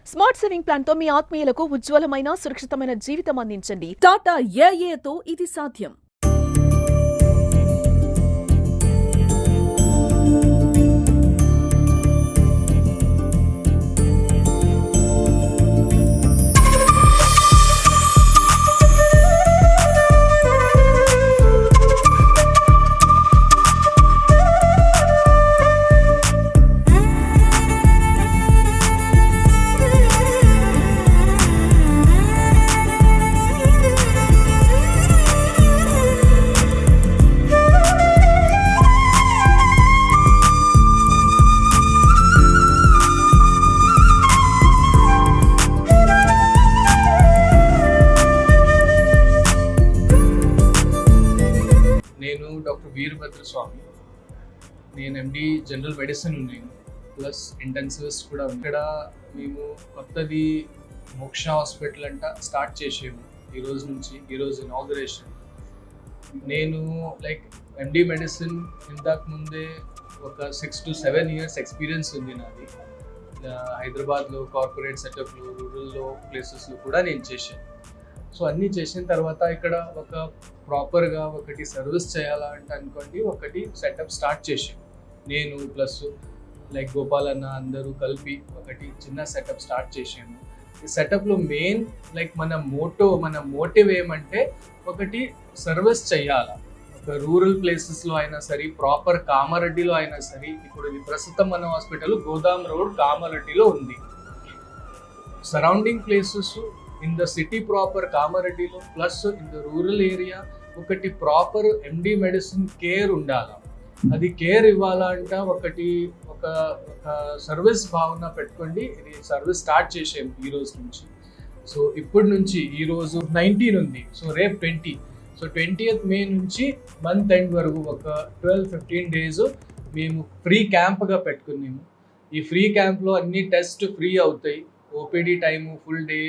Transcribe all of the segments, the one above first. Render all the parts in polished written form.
Smart saving plan తో మీ ఆత్మీయులకు ఉజ్వలమైన సురక్షితమైన జీవితం అందించండి. టాటా ఏఏతో ఇది సాధ్యం. నేను డాక్టర్ వీరభద్ర స్వామి. నేను ఎండి జనరల్ మెడిసిన్ ఉన్నాను, ప్లస్ ఇంటెన్సివిస్ట్ కూడా. ఇక్కడ మేము కొత్తది మోక్ష హాస్పిటల్ అంట స్టార్ట్ చేసాము ఈరోజు ఇనాగరేషన్. నేను ఎండి మెడిసిన్ ఇంతకు ముందే ఒక 6 to 7 years ఎక్స్పీరియన్స్ ఉంది నాది. హైదరాబాద్లో కార్పొరేట్ సెటప్లో, రూరల్లో ప్లేసెస్లో కూడా నేను చేశాను. సో అన్నీ చేసిన తర్వాత ఇక్కడ ఒక ప్రాపర్గా ఒకటి సర్వీస్ చేయాలంటే అనుకోండి, ఒకటి సెటప్ స్టార్ట్ చేసాం. నేను ప్లస్ గోపాల్ అన్న అందరూ కలిపి ఒకటి చిన్న సెటప్ స్టార్ట్ చేసాము. ఈ సెటప్లో మెయిన్ మన మోటివ్ ఏమంటే ఒకటి సర్వీస్ చేయాలా. ఒక రూరల్ ప్లేసెస్లో అయినా సరే, ప్రాపర్ కామారెడ్డిలో అయినా సరే. ఇప్పుడు ఇది ప్రస్తుతం మన హాస్పిటల్ గోదాం రోడ్ కామారెడ్డిలో ఉంది. Surrounding places in the city proper కామారెడ్డిలో plus in the rural area ఒకటి ప్రాపర్ ఎండి మెడిసిన్ కేర్ ఉండాలి. అది కేర్ ఇవ్వాలంట ఒక సర్వీస్ భావన పెట్టుకోండి. ఇది సర్వీస్ స్టార్ట్ చేసాము ఈ రోజు నుంచి. సో ఇప్పటి నుంచి ఈరోజు 19 ఉంది, సో రేపు 20. సో 20th May నుంచి మంత్ ఎండ్ వరకు ఒక 12-15 days మేము ఫ్రీ క్యాంప్గా పెట్టుకున్నాము. ఈ ఫ్రీ క్యాంప్లో అన్ని టెస్ట్ ఫ్రీ అవుతాయి. OPD time full day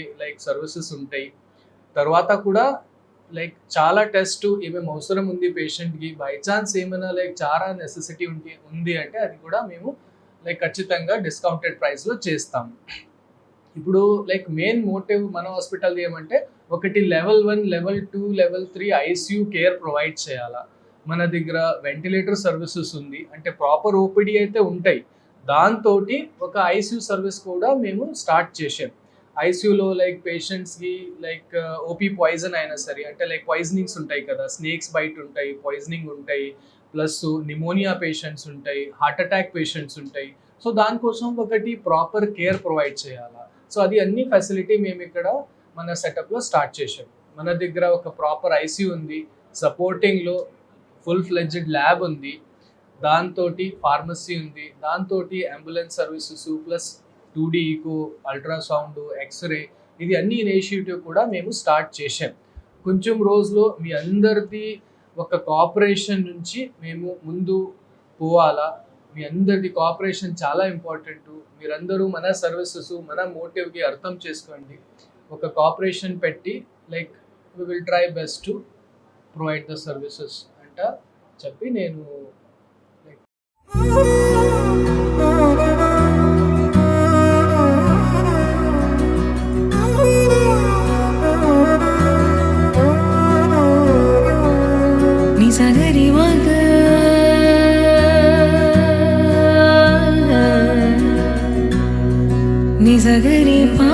services ఉంటాయి. తర్వాత కూడా చాలా టెస్ట్ ఏమేమి అవసరం ఉంది పేషెంట్కి, బై ఛాన్స్ ఏమైనా చాలా నెసెసిటీ ఉంది అంటే అది కూడా మేము ఖచ్చితంగా డిస్కౌంటెడ్ ప్రైస్లో చేస్తాము. ఇప్పుడు మెయిన్ మోటివ్ మన హాస్పిటల్ ఏమంటే ఒకటి Level 1, Level 2, Level 3 ICU care provide చేయాలా. మన దగ్గర వెంటిలేటర్ సర్వీసెస్ ఉంది, అంటే ప్రాపర్ ఓపీడీ అయితే ఉంటాయి. దాంతో ఒక ఐసీయూ సర్వీస్ కూడా మేము స్టార్ట్ చేసాం. ఐసీయూలో పేషెంట్స్కి ఓపీ పాయిజన్ అయినా సరే, అంటే పాయిజనింగ్స్ ఉంటాయి కదా, స్నేక్స్ బైట్ ఉంటాయి, పాయిజనింగ్ ఉంటాయి, ప్లస్ నిమోనియా పేషెంట్స్ ఉంటాయి, హార్ట్ అటాక్ పేషెంట్స్ ఉంటాయి. సో దానికోసం ఒకటి ప్రాపర్ కేర్ ప్రొవైడ్ చేయాలా. సో అది అన్ని ఫెసిలిటీ మేము ఇక్కడ మన సెటప్లో స్టార్ట్ చేసాం. మన దగ్గర ఒక ప్రాపర్ ఐసీయూ ఉంది, సపోర్టింగ్లో ఫుల్ ఫ్లెడ్జ్డ్ ల్యాబ్ ఉంది, దాంతో ఫార్మసీ ఉంది, దాంతో ambulance services plus 2D echo, ultrasound, x-ray, ఇది అన్ని ఇనిషియేటివ్ కూడా మేము స్టార్ట్ చేసాం. కొంచెం రోజులో మీ అందరిది ఒక కోఆపరేషన్ నుంచి మేము ముందు పోవాలా. మీ అందరిది కోఆపరేషన్ చాలా ఇంపార్టెంట్. మీరందరూ మన సర్వీసెస్ మన మోటివ్కి అర్థం చేసుకోండి. ఒక కోఆపరేషన్ పెట్టి we will try best to provide the services అంట చెప్పి నేను నిజగరి వగ నిజగరి పా